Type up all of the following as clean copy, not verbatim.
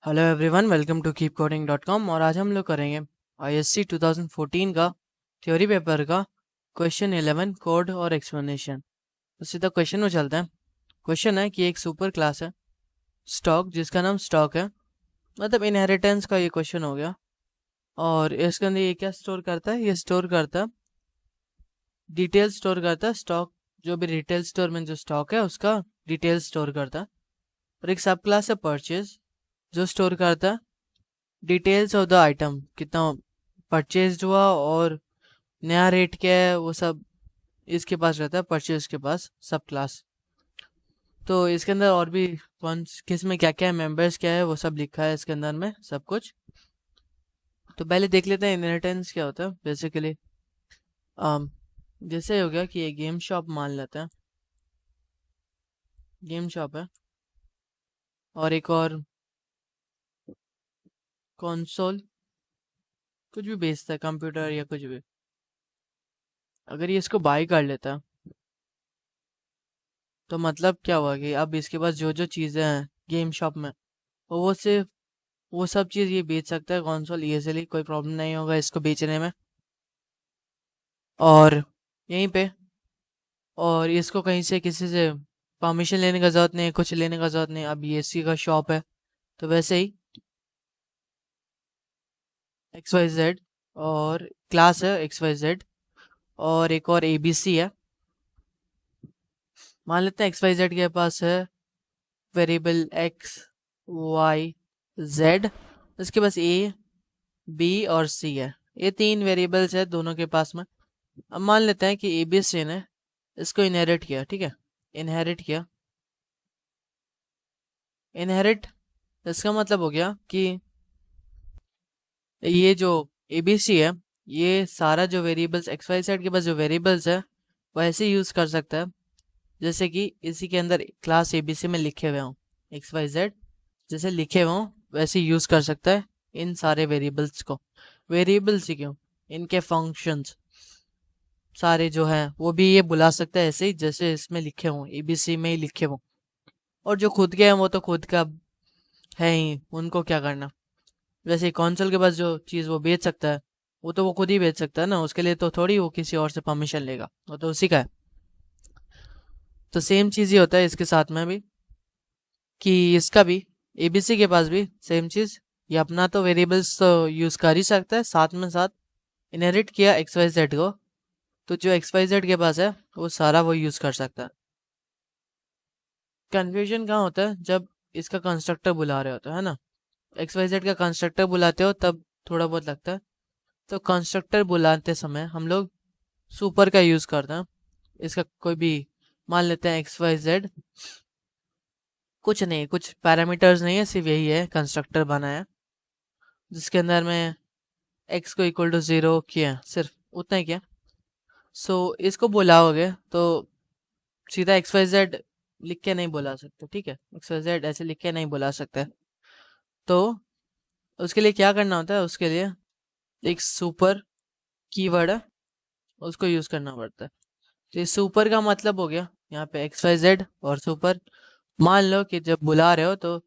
Hello everyone, welcome to keepcoding.com। और आज हम लोग करेंगे आईएससी 2014 का थ्योरी पेपर का क्वेश्चन 11 कोड और एक्सप्लेनेशन। तो सीधा क्वेश्चन में चलते हैं। क्वेश्चन है कि एक सुपर क्लास है स्टॉक, जिसका नाम स्टॉक है, मतलब इनहेरिटेंस का ये क्वेश्चन हो गया। और इसके अंदर ये क्या स्टोर करता है? ये स्टोर करता है डिटेल, स्टोर करता है स्टॉक, जो भी रिटेल स्टोर में जो स्टॉक है उसका डिटेल स्टोर करता है। और एक सब क्लास है परचेज, जो स्टोर करता है डिटेल्स ऑफ द आइटम, कितना परचेज हुआ और नया रेट क्या है, वो सब इसके पास रहता है, परचेज के पास सब क्लास। तो इसके अंदर और भी कौन किस में क्या क्या है, मेंबर्स क्या है, वो सब लिखा है इसके अंदर में सब कुछ। तो पहले देख लेते हैं इनहेरिटेंस क्या होता है बेसिकली। जैसे हो गया कि ये गेम शॉप मान लेते हैं, गेम शॉप है, और एक और कंसोल, कुछ भी बेचता है, कंप्यूटर या कुछ भी। अगर ये इसको बाय कर लेता है तो मतलब क्या हुआ कि अब इसके पास जो जो चीज़ें हैं गेम शॉप में, वो सिर्फ वो सब चीज़ ये बेच सकता है कंसोल इजीली, कोई प्रॉब्लम नहीं होगा इसको बेचने में। और यहीं पे, और इसको कहीं से किसी से परमिशन लेने का ज़रूरत नहीं है, कुछ लेने का ज़रूरत नहीं। अब ये इसी का शॉप है, तो वैसे ही एक्स वाई जेड, और क्लास है एक्स वाई जेड, और एक और ए बी सी है। मान लेते हैं एक्स वाई जेड के पास है वेरिएबल एक्स वाई जेड, इसके पास ए बी और सी है। ये तीन वेरिएबल्स है दोनों के पास में। अब मान लेते हैं कि ए बी सी ने इसको इनहेरिट किया, ठीक है, इनहेरिट किया। इनहेरिट इसका मतलब हो गया कि ये जो एबीसी है, ये सारा जो वेरिएबल्स एक्स वाई जेड के पास जो वेरिएबल्स है वो ऐसे यूज कर सकता है जैसे कि इसी के अंदर क्लास एबीसी में लिखे हुए हों, एक्स वाई जेड जैसे लिखे हुए हों वैसे यूज कर सकता है इन सारे वेरिएबल्स को। वेरिएबल्स ही क्यों, इनके फंक्शंस सारे जो है वो भी ये बुला सकता है ऐसे ही जैसे इसमें लिखे हों, एबीसी में ही लिखे हों। और जो खुद के हैं वो तो खुद का है ही, उनको क्या करना। वैसे कौंसल के पास जो चीज़ वो बेच सकता है वो तो वो खुद ही बेच सकता है ना, उसके लिए तो थोड़ी वो किसी और से परमिशन लेगा, वो तो उसी का है। तो सेम चीज़ ही होता है इसके साथ में भी, कि इसका भी एबीसी के पास भी सेम चीज़, ये अपना तो वेरिएबल्स तो यूज़ कर ही सकता है, साथ में साथ इनहेरिट किया एक्स वाई जेड को, तो जो एक्स वाई जेड के पास है वो सारा वो यूज़ कर सकता है। कन्फ्यूजन कहाँ होता है? जब इसका कंस्ट्रक्टर बुला रहे होते है ना, एक्स वाई जेड का कंस्ट्रक्टर बुलाते हो तब थोड़ा बहुत लगता है। तो कंस्ट्रक्टर बुलाते समय हम लोग सुपर का यूज़ करते हैं। इसका कोई भी मान लेते हैं एक्स वाई जेड, कुछ नहीं, कुछ पैरामीटर्स नहीं है, सिर्फ यही है कंस्ट्रक्टर बनाया जिसके अंदर में एक्स को इक्वल टू 0 किया, सिर्फ उतना ही किया। सो इसको बुलाओगे तो सीधा एक्स वाई जेड लिख के नहीं बुला सकते, ठीक है, एक्स वाई जेड ऐसे लिख के नहीं बुला सकते। तो उसके लिए क्या करना होता है? उसके लिए एक सुपर कीवर्ड है, उसको यूज़ करना पड़ता है। तो ये सुपर का मतलब हो गया यहाँ पे एक्स वाई जेड और सुपर। मान लो कि जब बुला रहे हो तो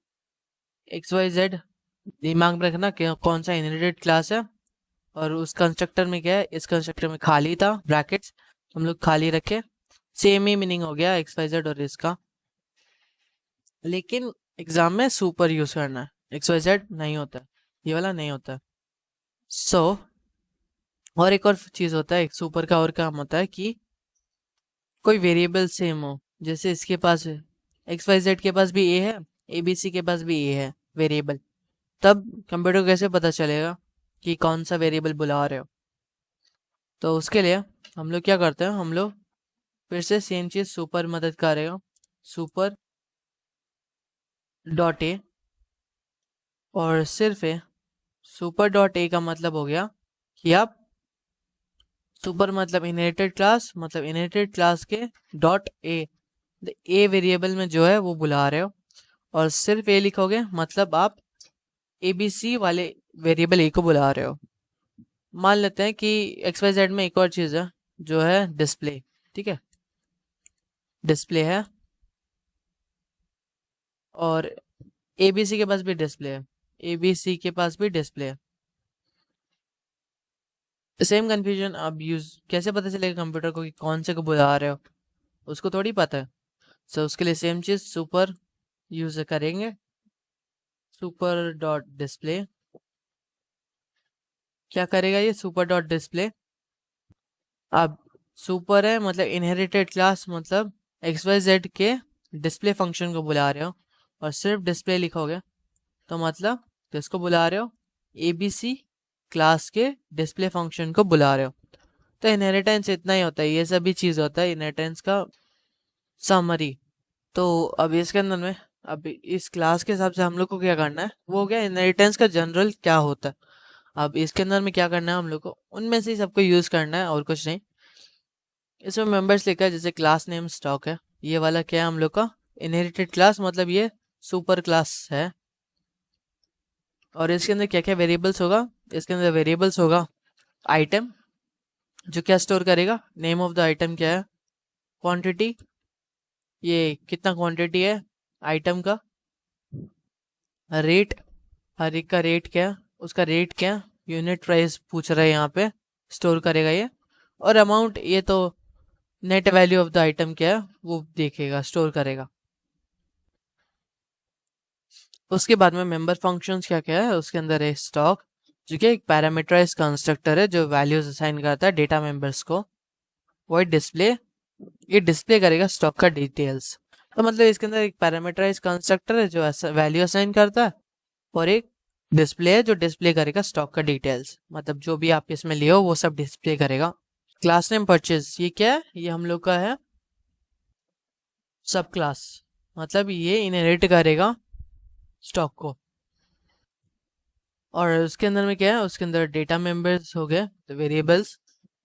एक्स वाई जेड दिमाग में रखना कि कौन सा इनहेरिटेड क्लास है, और उस कंस्ट्रक्टर में क्या है, इस कंस्ट्रक्टर में खाली था ब्रैकेट्स, हम लोग खाली रखे। सेम ही मीनिंग हो गया एक्स वाई जेड और इसका, लेकिन एग्जाम में सुपर यूज करना है, एक्स वाई जेड नहीं होता है, ये वाला नहीं होता है। सो और एक और चीज होता है, एक सुपर का और काम होता है कि कोई वेरिएबल सेम हो, जैसे इसके पास एक्स वाई जेड के पास भी ए है, ए बी सी के पास भी ए है वेरिएबल, तब कंप्यूटर को कैसे पता चलेगा कि कौन सा वेरिएबल बुला रहे हो? तो उसके लिए हम लोग क्या करते हैं, हम लोग फिर से सेम चीज सुपर मदद करेगा, सुपर डॉट ए, और सिर्फ ए। सुपर डॉट ए का मतलब हो गया कि आप सुपर मतलब इनहेरिटेड क्लास, मतलब इनहेरिटेड क्लास के डॉट ए, ए वेरिएबल में जो है वो बुला रहे हो, और सिर्फ ए लिखोगे मतलब आप एबीसी वाले वेरिएबल ए को बुला रहे हो। मान लेते हैं कि एक्स वाई जेड में एक और चीज़ है जो है डिस्प्ले, ठीक है, डिस्प्ले है, और एबीसी के पास भी डिस्प्ले है। ABC के पास भी डिस्प्ले है। सेम कंफ्यूजन अब यूज कैसे पता चलेगा कंप्यूटर को कि कौन से को बुला रहे हो, उसको थोड़ी पता है। सो उसके लिए सेम चीज सुपर यूज करेंगे, सुपर डॉट डिस्प्ले। क्या करेगा ये सुपर डॉट डिस्प्ले? अब सुपर है मतलब इनहेरिटेड क्लास, मतलब XYZ के डिस्प्ले फंक्शन को बुला रहे हो, और सिर्फ डिस्प्ले लिखोगे तो मतलब किसको बुला रहे हो? ABC क्लास के डिस्प्ले फंक्शन को बुला रहे हो। तो इनहेरिटेंस इतना ही होता है, ये सभी चीज होता है इनहेरिटेंस का समरी। तो अब इसके अंदर में अब इस क्लास के हिसाब से हम लोग को क्या करना है, वो हो गया इनहेरिटेंस का जनरल क्या होता है। अब इसके अंदर में क्या करना है, हम लोग को उनमें से ही सबको यूज करना है और कुछ नहीं। इसमें मेंबर्स लिखा है, जैसे क्लास नेम स्टॉक है, ये वाला क्या है हम लोग का इनहेरिटेड क्लास, मतलब ये सुपर क्लास है। और इसके अंदर क्या क्या वेरिएबल्स होगा, इसके अंदर वेरिएबल्स होगा आइटम, जो क्या स्टोर करेगा, नेम ऑफ द आइटम क्या है, क्वांटिटी, ये कितना क्वांटिटी है आइटम का, रेट, हर एक का रेट क्या, उसका रेट क्या, यूनिट प्राइस पूछ रहा है यहाँ पे, स्टोर करेगा ये। और अमाउंट, ये तो net value of the item क्या है वो देखेगा, स्टोर करेगा। उसके बाद में मेंबर फंक्शंस क्या क्या है, उसके अंदर है स्टॉक, जो कि एक पैरामीटराइज कंस्ट्रक्टर है जो वैल्यूज असाइन करता है डेटा मेंबर्स को। वो डिस्प्ले, ये डिस्प्ले करेगा स्टॉक का डिटेल्स। तो मतलब इसके अंदर एक पैरामीटराइज कंस्ट्रक्टर है जो वैल्यू असाइन करता है, और एक डिस्प्ले है जो डिस्प्ले करेगा स्टॉक का डिटेल्स, मतलब जो भी आप इसमें लियो वो सब डिस्प्ले करेगा। क्लास नेम परचेज, ये क्या है, ये हम लोग का है सब क्लास, मतलब ये इनहेरिट करेगा स्टॉक को। और उसके अंदर में क्या है, उसके अंदर डेटा मेंबर्स हो गए तो वेरिएबल्स,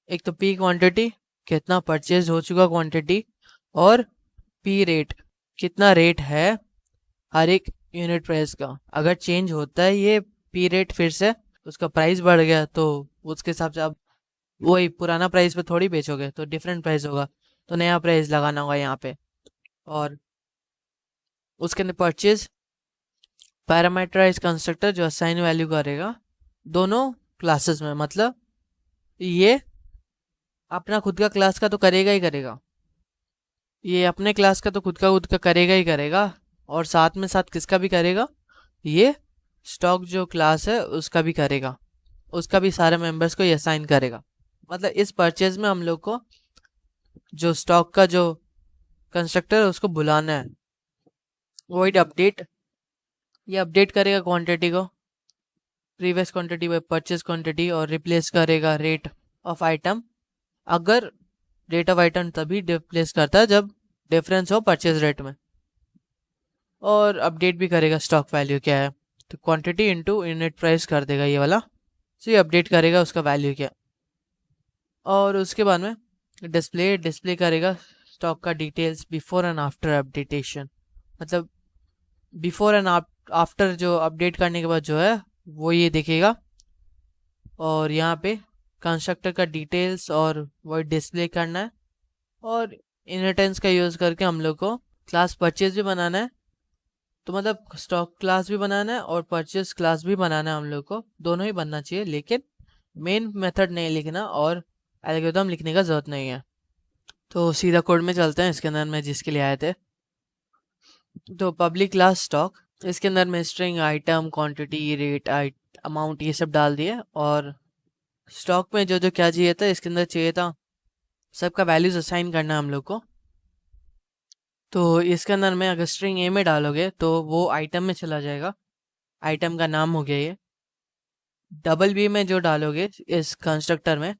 एक तो पी क्वांटिटी, कितना परचेज हो चुका क्वांटिटी, और पी रेट, कितना रेट है हर एक यूनिट प्राइस का। अगर चेंज होता है ये पी रेट, फिर से उसका प्राइस बढ़ गया तो उसके हिसाब से आप वही पुराना प्राइस पे थोड़ी बेचोगे, तो डिफरेंट प्राइस होगा, तो नया प्राइस लगाना होगा यहाँ पे। और उसके अंदर परचेज पैरामीटराइज कंस्ट्रक्टर जो असाइन वैल्यू करेगा दोनों क्लासेस में, मतलब ये अपना खुद का क्लास का तो करेगा ही करेगा, ये अपने क्लास का तो खुद का करेगा ही करेगा, और साथ में साथ किसका भी करेगा, ये स्टॉक जो क्लास है उसका भी करेगा, उसका भी सारे मेंबर्स को ये असाइन करेगा। मतलब इस परचेज में हम लोग को जो स्टॉक का जो कंस्ट्रक्टर है उसको बुलाना है। वॉइड अपडेट, ये अपडेट करेगा क्वांटिटी को, previous quantity by purchase quantity, और रिप्लेस करेगा रेट ऑफ आइटम। अगर रेट ऑफ आइटम तभी रिप्लेस करता है जब डिफरेंस हो परचेज रेट में। और अपडेट भी करेगा स्टॉक वैल्यू क्या है, तो क्वांटिटी इनटू यूनिट प्राइस कर देगा ये वाला, तो ये अपडेट करेगा उसका वैल्यू क्या। और उसके बाद में डिस्प्ले, डिस्प्ले करेगा स्टॉक का details before and after updation, मतलब बिफोर एंड आफ्टर जो अपडेट करने के बाद जो है वो ये देखेगा। और यहाँ पे कंस्ट्रक्टर का डिटेल्स और वो डिस्प्ले करना है। और इनहेरिटेंस का यूज़ करके हम लोग को क्लास परचेज भी बनाना है, तो मतलब स्टॉक क्लास भी बनाना है और परचेज क्लास भी बनाना है हम लोग को, दोनों ही बनना चाहिए, लेकिन मेन मेथड नहीं लिखना और एल्गोरिथम लिखने का ज़रूरत नहीं है। तो सीधा कोड में चलते हैं, इसके अंदर में जिसके लिए आए थे। तो पब्लिक क्लास स्टॉक, इसके अंदर में string item, quantity, rate, amount ये सब डाल दिए। और स्टॉक में जो जो क्या चाहिए था इसके अंदर चाहिए था सबका वैल्यूज असाइन करना है हम लोग को। तो इसके अंदर में अगर स्ट्रिंग ए में डालोगे तो वो आइटम में चला जाएगा, आइटम का नाम हो गया ये। डबल बी में जो डालोगे इस कंस्ट्रक्टर में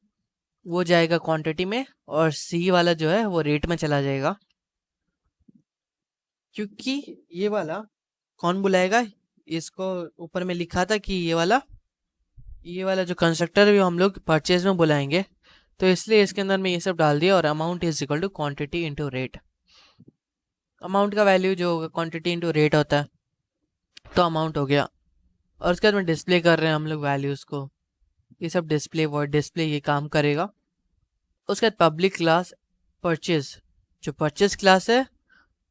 वो जाएगा क्वांटिटी में, और सी वाला जो है वो रेट में चला जाएगा। क्योंकि ये वाला कौन बुलाएगा, इसको ऊपर में लिखा था कि ये वाला जो कंस्ट्रक्टर है वो हम लोग परचेज में बुलाएंगे, तो इसलिए इसके अंदर में ये सब डाल दिया। और amount is equal to quantity into rate, amount का वैल्यू जो होगा क्वांटिटी इंटू रेट होता है, तो अमाउंट हो गया। और उसके बाद में डिस्प्ले कर रहे हैं हम लोग वैल्यूज़ को, ये सब डिस्प्ले वर्ड डिस्प्ले ये काम करेगा। उसके बाद पब्लिक क्लास परचेज, जो परचेज क्लास है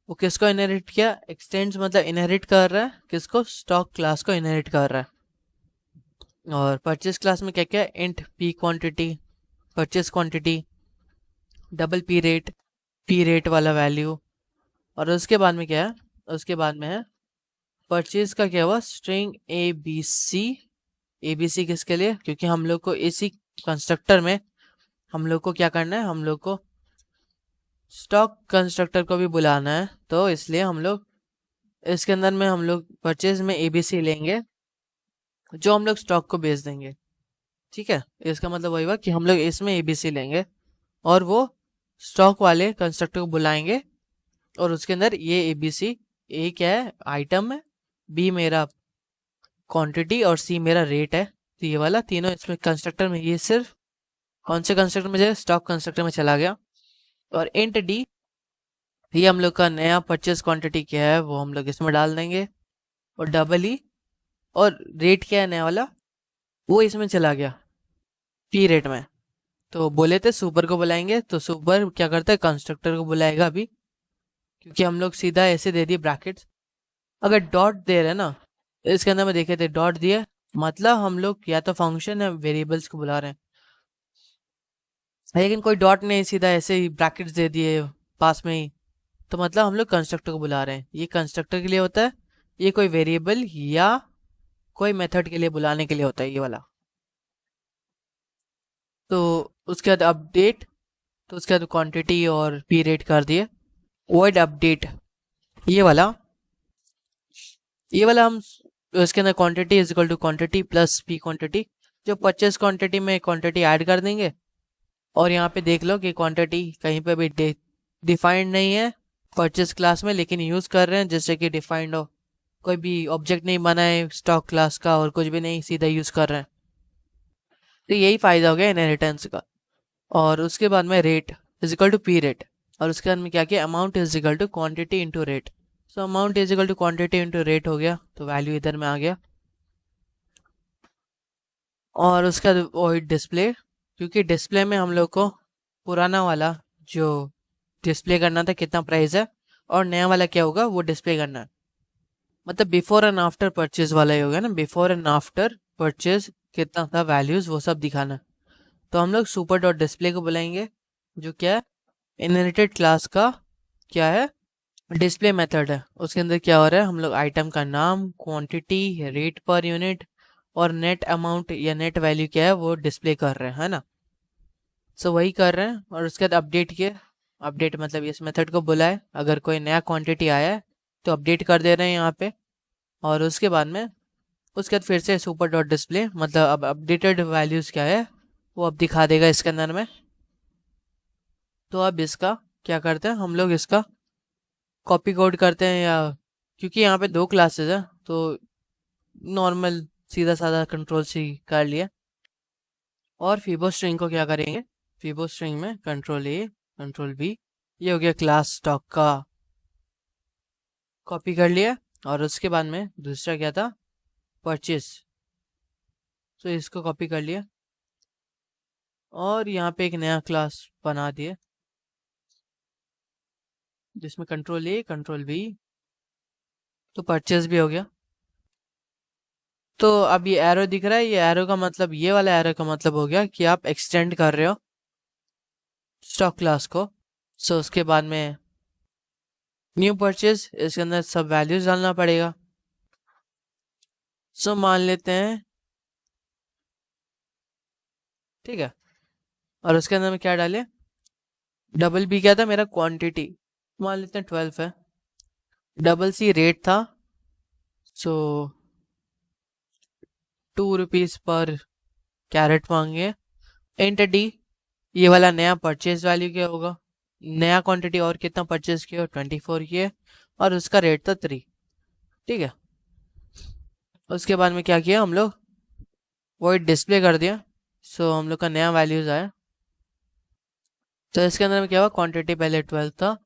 वो किसको इनहेरिट किया, एक्सटेंड्स मतलब इनहेरिट कर रहा है किसको, स्टॉक क्लास को इनहेरिट कर रहा है। और परचेज क्लास में क्या क्या, int P quantity, purchase quantity, double P rate वाला वैल्यू। और उसके बाद में क्या है, उसके बाद में है परचेज का क्या हुआ, स्ट्रिंग ए बी सी किसके लिए, क्योंकि हम लोग को इसी कंस्ट्रक्टर में हम लोग को क्या करना है, हम लोग को स्टॉक कंस्ट्रक्टर को भी बुलाना है, तो इसलिए हम लोग इसके अंदर में हम लोग परचेज में एबीसी लेंगे जो हम लोग स्टॉक को बेच देंगे। ठीक है, इसका मतलब वही हुआ कि हम लोग इसमें एबीसी लेंगे और वो स्टॉक वाले कंस्ट्रक्टर को बुलाएंगे और उसके अंदर ये एबीसी, ए क्या है आइटम है, बी मेरा क्वांटिटी और सी मेरा रेट है। तो ये वाला तीनों इसमें कंस्ट्रक्टर में, ये सिर्फ कौन से कंस्ट्रक्टर में जाए, स्टॉक कंस्ट्रक्टर में चला गया। और इंट डी, ये हम लोग का नया परचेज क्वांटिटी क्या है वो हम लोग इसमें डाल देंगे। और डबल ई, और रेट क्या है नया वाला, वो इसमें चला गया पी रेट में। तो बोले थे सुपर को बुलाएंगे, तो सुपर क्या करता है, कंस्ट्रक्टर को बुलाएगा अभी, क्योंकि हम लोग सीधा ऐसे दे दिए ब्रैकेट्स। अगर डॉट दे रहे हैं ना, इसके अंदर में देखे थे डॉट दिए, मतलब हम लोग या तो फंक्शन या वेरिएबल्स को बुला रहे हैं। लेकिन कोई डॉट नहीं, सीधा ऐसे ही ब्रैकेट्स दे दिए पास में ही, तो मतलब हम लोग कंस्ट्रक्टर को बुला रहे हैं। ये कंस्ट्रक्टर के लिए होता है, ये कोई वेरिएबल या कोई मेथड के लिए बुलाने के लिए होता है ये वाला। तो उसके बाद अपडेट, तो उसके बाद क्वांटिटी और पी रेट कर दिए। वॉइड अपडेट, ये वाला हम इसके अंदर quantity is equal to quantity plus P quantity, जो परचेज क्वांटिटी में क्वांटिटी ऐड कर देंगे। और यहाँ पे देख लो कि क्वांटिटी कहीं पे भी डिफाइंड नहीं है परचेज क्लास में, लेकिन यूज कर रहे हैं जैसे कि डिफाइंड हो, कोई भी ऑब्जेक्ट नहीं बना है स्टॉक क्लास का और कुछ भी नहीं, सीधा यूज कर रहे हैं। तो यही फायदा हो गया इनहेरिटेंस का। और उसके बाद में rate is equal to P rate, और उसके बाद में क्या किया, amount is equal to quantity into rate. So amount is equal to quantity into rate हो गया, तो वैल्यू इधर में आ गया। और उसका वही डिस्प्ले, क्योंकि डिस्प्ले में हम लोग को पुराना वाला जो डिस्प्ले करना था कितना प्राइस है, और नया वाला क्या होगा वो डिस्प्ले करना है। मतलब बिफोर एंड आफ्टर परचेज वाला ही हो गया ना, बिफोर एंड आफ्टर परचेज कितना था वैल्यूज वो सब दिखाना। तो हम लोग सुपर डॉट डिस्प्ले को बुलाएंगे, जो क्या है इनहेरिटेड क्लास का क्या है डिस्प्ले मेथड है। उसके अंदर क्या हो रहा है, हम लोग आइटम का नाम, क्वांटिटी, रेट पर यूनिट और नेट अमाउंट या नेट वैल्यू क्या है वो डिस्प्ले कर रहे हैं, है ना। सो वही कर रहे हैं। और उसके बाद अपडेट किए, अपडेट मतलब इस मेथड को बुलाए, अगर कोई नया क्वांटिटी आया है तो अपडेट कर दे रहे हैं यहाँ पे। और उसके बाद में उसके बाद फिर से सुपर डॉट डिस्प्ले, मतलब अब अपडेटेड वैल्यूज क्या है वो अब दिखा देगा इसके अंदर में। तो अब इसका क्या करते हैं, हम लोग इसका कॉपी कोड करते हैं, या क्योंकि यहाँ पे दो क्लासेस है तो नॉर्मल सीधा साधा कंट्रोल सी कर लिया। और फीबो स्ट्रिंग को क्या करेंगे, फीबो स्ट्रिंग में कंट्रोल ए कंट्रोल बी, ये हो गया क्लास स्टॉक का कॉपी कर लिया। और उसके बाद में दूसरा क्या था, परचेस, तो इसको कॉपी कर लिया और यहाँ पे एक नया क्लास बना दिया जिसमें कंट्रोल ए कंट्रोल बी, तो परचेस भी हो गया। तो अब ये एरो दिख रहा है, ये एरो का मतलब, ये वाला एरो का मतलब हो गया कि आप एक्सटेंड कर रहे हो स्टॉक क्लास को। सो उसके बाद में न्यू परचेज, इसके अंदर सब वैल्यूज डालना पड़ेगा। सो मान लेते हैं, ठीक है, और उसके अंदर में क्या डाले, डबल बी क्या था मेरा क्वांटिटी, मान लेते हैं 12 है। डबल सी रेट था, सो 2 रुपीज पर कैरेट मांगे। इंट डी, ये वाला नया परचेज वैल्यू क्या होगा, नया क्वांटिटी और कितना परचेज किया 24 किया, और उसका रेट था 3। ठीक है, उसके बाद में क्या किया हम लोग, वो डिस्प्ले कर दिया। सो हम लोग का नया वैल्यूज आया। तो इसके अंदर में क्या हुआ, क्वांटिटी पहले 12 था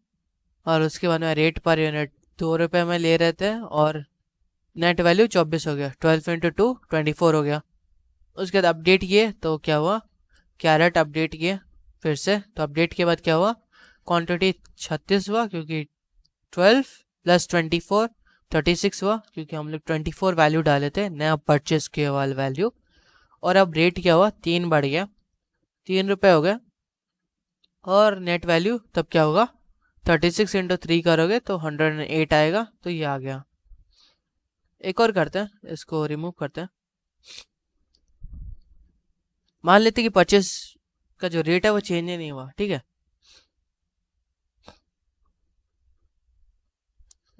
और उसके बाद में रेट पर यूनिट 2 रुपये में ले रहे थे, और नेट वैल्यू 24 हो गया, 12 इंटू 2 24 हो गया। उसके बाद अपडेट किए तो क्या हुआ, कैरेट अपडेट किए फिर से, तो अपडेट के बाद क्या हुआ, क्वांटिटी 36 हुआ क्योंकि 12 प्लस 24 36 हुआ, क्योंकि हम लोग 24 वैल्यू डाले थे नया परचेस किया वाला वैल्यू। और अब रेट क्या हुआ, 3 बढ़ गया, 3 रुपये हो गए। और नेट वैल्यू तब क्या होगा, 36 इंटू 3 करोगे तो 108 आएगा, तो ये आ गया। एक और करते हैं, इसको रिमूव करते हैं। मान लेते हैं कि परचेस का जो रेट है वो चेंज ही नहीं हुआ, ठीक है।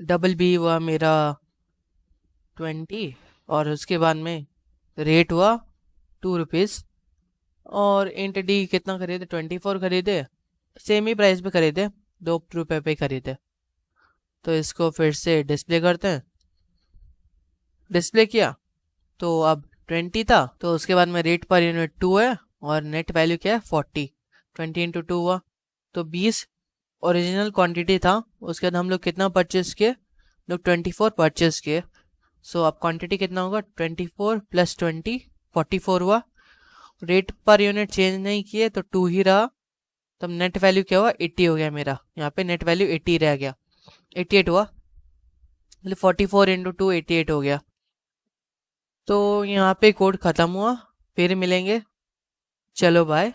डबल बी हुआ मेरा 20, और उसके बाद में रेट हुआ 2 रुपीज़। और इंट डी कितना खरीदे, 24 खरीदे, सेम ही प्राइस पे खरीदे, 2 रुपये पे खरीदे। तो इसको फिर से डिस्प्ले करते हैं। डिस्प्ले किया तो अब 20 था, तो उसके बाद में रेट पर यूनिट 2 है, और नेट वैल्यू क्या है 40, 20 इंटू 2 हुआ तो 20 ओरिजिनल क्वांटिटी था। उसके बाद हम लोग कितना परचेस किए, लोग 24 परचेस किए। सो अब क्वांटिटी कितना होगा, 24 प्लस 20 44 हुआ। रेट पर यूनिट चेंज नहीं किए तो 2 ही रहा, तब नेट वैल्यू क्या हुआ 80 हो गया मेरा। यहाँ पे नेट वैल्यू 80 रह गया, 88 हुआ, मतलब 44 इंटू 2 88 हो गया। तो यहाँ पे कोड ख़त्म हुआ, फिर मिलेंगे, चलो बाय।